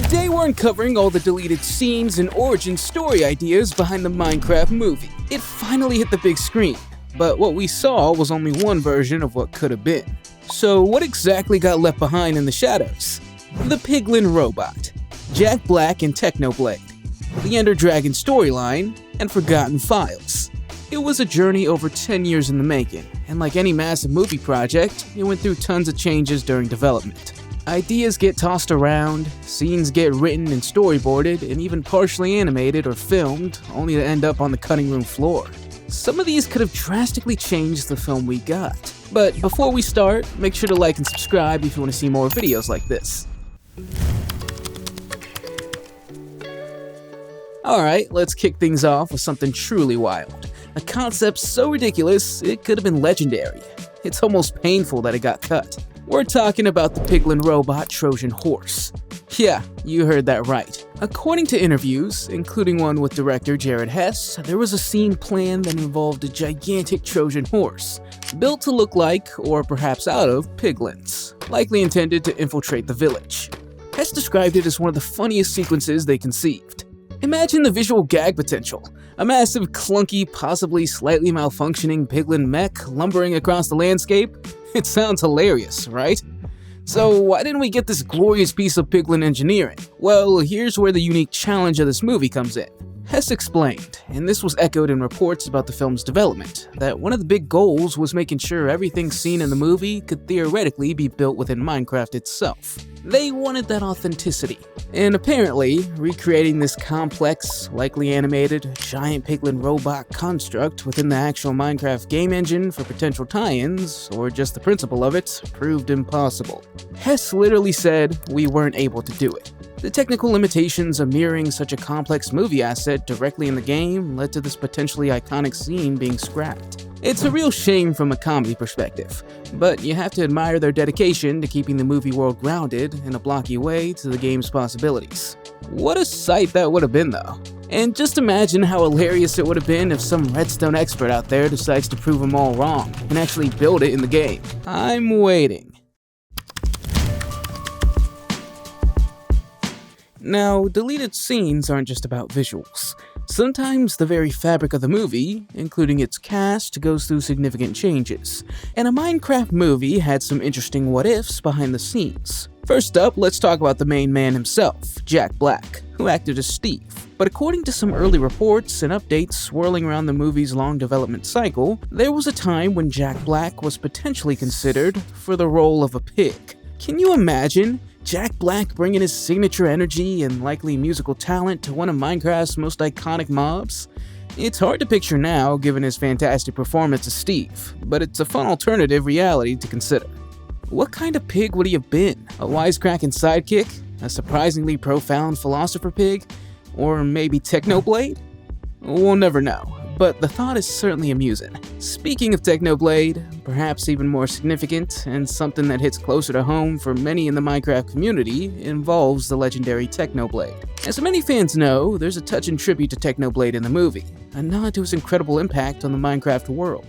Today we're uncovering all the deleted scenes and origin story ideas behind the Minecraft movie. It finally hit the big screen, but what we saw was only one version of what could have been. So what exactly got left behind in the shadows? The Piglin Robot, Jack Black and Technoblade, the Enderdragon Storyline, and Forgotten Files. It was a journey over 10 years in the making, and like any massive movie project, it went through tons of changes during development. Ideas get tossed around, scenes get written and storyboarded, and even partially animated or filmed, only to end up on the cutting room floor. Some of these could have drastically changed the film we got. But before we start, make sure to like and subscribe if you want to see more videos like this. Alright, let's kick things off with something truly wild. A concept so ridiculous, it could have been legendary. It's almost painful that it got cut. We're talking about the Piglin Robot Trojan Horse. Yeah, you heard that right. According to interviews, including one with director Jared Hess, there was a scene planned that involved a gigantic Trojan horse, built to look like, or perhaps out of, piglins, likely intended to infiltrate the village. Hess described it as one of the funniest sequences they conceived. Imagine the visual gag potential. A massive, clunky, possibly slightly malfunctioning piglin mech lumbering across the landscape. It sounds hilarious, right? So why didn't we get this glorious piece of piglin engineering? Well, here's where the unique challenge of this movie comes in. Hess explained, and this was echoed in reports about the film's development, that one of the big goals was making sure everything seen in the movie could theoretically be built within Minecraft itself. They wanted that authenticity, and apparently, recreating this complex, likely animated, giant piglin robot construct within the actual Minecraft game engine for potential tie-ins, or just the principle of it, proved impossible. Hess literally said, "We weren't able to do it." The technical limitations of mirroring such a complex movie asset directly in the game led to this potentially iconic scene being scrapped. It's a real shame from a comedy perspective, but you have to admire their dedication to keeping the movie world grounded in a blocky way to the game's possibilities. What a sight that would have been though. And just imagine how hilarious it would have been if some redstone expert out there decides to prove them all wrong and actually build it in the game. I'm waiting. Now, deleted scenes aren't just about visuals. Sometimes the very fabric of the movie, including its cast, goes through significant changes. And a Minecraft movie had some interesting what-ifs behind the scenes. First up, let's talk about the main man himself, Jack Black, who acted as Steve. But according to some early reports and updates swirling around the movie's long development cycle, there was a time when Jack Black was potentially considered for the role of a pig. Can you imagine? Jack Black bringing his signature energy and likely musical talent to one of Minecraft's most iconic mobs? It's hard to picture now given his fantastic performance as Steve, but it's a fun alternative reality to consider. What kind of pig would he have been? A wisecracking sidekick? A surprisingly profound philosopher pig? Or maybe Technoblade? We'll never know, but the thought is certainly amusing. Speaking of Technoblade, perhaps even more significant, and something that hits closer to home for many in the Minecraft community, involves the legendary Technoblade. As many fans know, there's a touching tribute to Technoblade in the movie, a nod to his incredible impact on the Minecraft world.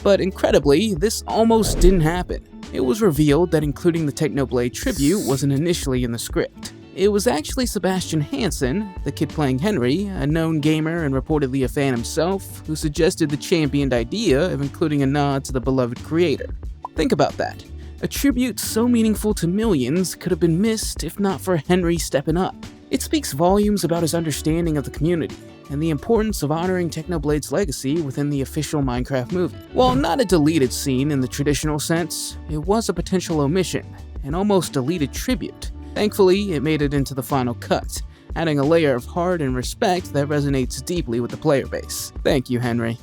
But incredibly, this almost didn't happen. It was revealed that including the Technoblade tribute wasn't initially in the script. It was actually Sebastian Hansen, the kid playing Henry, a known gamer and reportedly a fan himself, who suggested the championed idea of including a nod to the beloved creator. Think about that. A tribute so meaningful to millions could have been missed if not for Henry stepping up. It speaks volumes about his understanding of the community and the importance of honoring Technoblade's legacy within the official Minecraft movie. While not a deleted scene in the traditional sense, it was a potential omission, an almost deleted tribute. Thankfully, it made it into the final cut, adding a layer of heart and respect that resonates deeply with the player base. Thank you, Henry.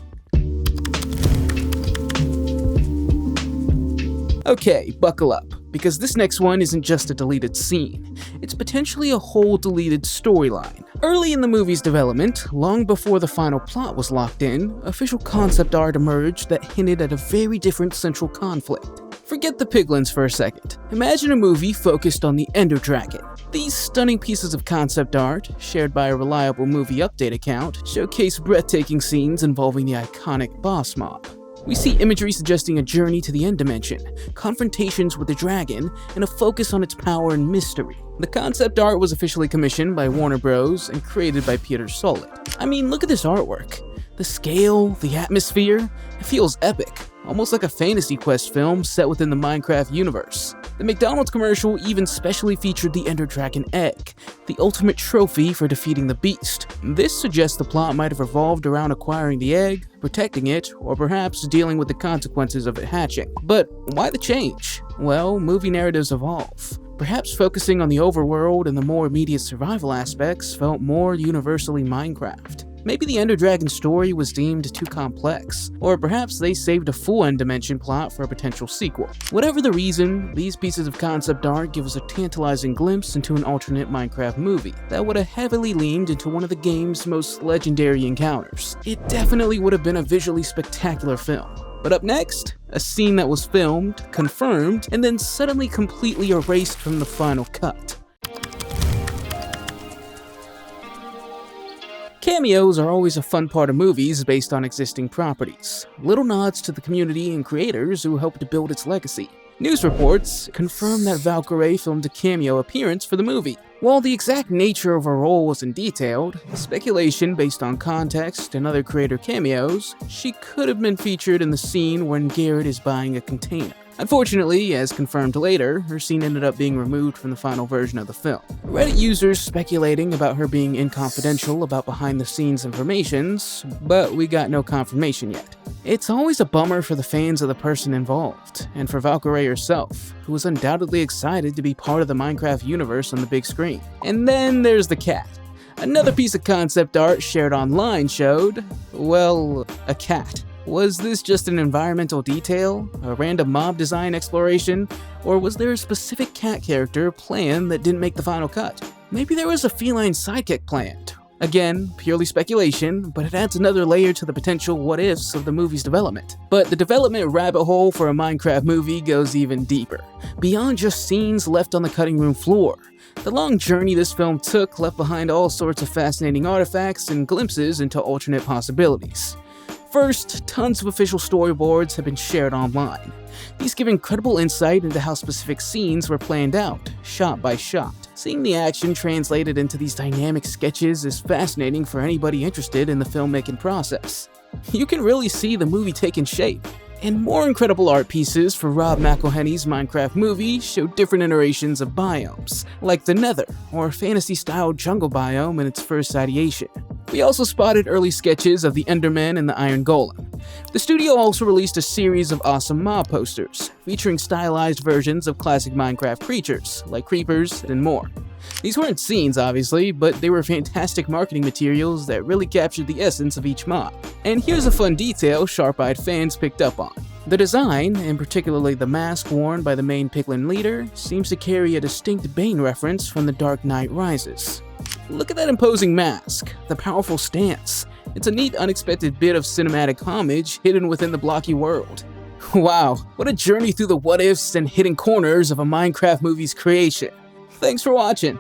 Okay, buckle up, because this next one isn't just a deleted scene. It's potentially a whole deleted storyline. Early in the movie's development, long before the final plot was locked in, official concept art emerged that hinted at a very different central conflict. Forget the piglins for a second. Imagine a movie focused on the Enderdragon. These stunning pieces of concept art, shared by a reliable movie update account, showcase breathtaking scenes involving the iconic boss mob. We see imagery suggesting a journey to the end dimension, confrontations with the dragon, and a focus on its power and mystery. The concept art was officially commissioned by Warner Bros. And created by Peter Solid. I mean, look at this artwork. The scale, the atmosphere, it feels epic, almost like a fantasy quest film set within the Minecraft universe. The McDonald's commercial even specially featured the Enderdragon egg, the ultimate trophy for defeating the beast. This suggests the plot might have revolved around acquiring the egg, protecting it, or perhaps dealing with the consequences of it hatching. But why the change? Well, movie narratives evolve. Perhaps focusing on the overworld and the more immediate survival aspects felt more universally Minecraft. Maybe the Enderdragon story was deemed too complex, or perhaps they saved a full end dimension plot for a potential sequel. Whatever the reason, these pieces of concept art give us a tantalizing glimpse into an alternate Minecraft movie that would have heavily leaned into one of the game's most legendary encounters. It definitely would have been a visually spectacular film. But up next, a scene that was filmed, confirmed, and then suddenly completely erased from the final cut. Cameos are always a fun part of movies based on existing properties. Little nods to the community and creators who helped to build its legacy. News reports confirm that Valkyrae filmed a cameo appearance for the movie. While the exact nature of her role wasn't detailed, speculation based on context and other creator cameos, she could have been featured in the scene when Garrett is buying a container. Unfortunately, as confirmed later, her scene ended up being removed from the final version of the film. Reddit users speculating about her being inconfidential about behind-the-scenes informations, but we got no confirmation yet. It's always a bummer for the fans of the person involved, and for Valkyrae herself, who was undoubtedly excited to be part of the Minecraft universe on the big screen. And then there's the cat. Another piece of concept art shared online showed, well, a cat. Was this just an environmental detail, a random mob design exploration, or was there a specific cat character planned that didn't make the final cut? Maybe there was a feline sidekick planned. Again, purely speculation, but it adds another layer to the potential what-ifs of the movie's development. But the development rabbit hole for a Minecraft movie goes even deeper, beyond just scenes left on the cutting room floor. The long journey this film took left behind all sorts of fascinating artifacts and glimpses into alternate possibilities. First, tons of official storyboards have been shared online. These give incredible insight into how specific scenes were planned out, shot by shot. Seeing the action translated into these dynamic sketches is fascinating for anybody interested in the filmmaking process. You can really see the movie taking shape. And more incredible art pieces for Rob McElhenney's Minecraft movie show different iterations of biomes, like the Nether, or a fantasy-style jungle biome in its first ideation. We also spotted early sketches of the Enderman and the Iron Golem. The studio also released a series of awesome mob posters, featuring stylized versions of classic Minecraft creatures, like creepers and more. These weren't scenes, obviously, but they were fantastic marketing materials that really captured the essence of each mob. And here's a fun detail sharp-eyed fans picked up on. The design, and particularly the mask worn by the main Piglin leader, seems to carry a distinct Bane reference from The Dark Knight Rises. Look at that imposing mask, the powerful stance. It's a neat, unexpected bit of cinematic homage hidden within the blocky world. Wow, what a journey through the what-ifs and hidden corners of a Minecraft movie's creation. Thanks for watching.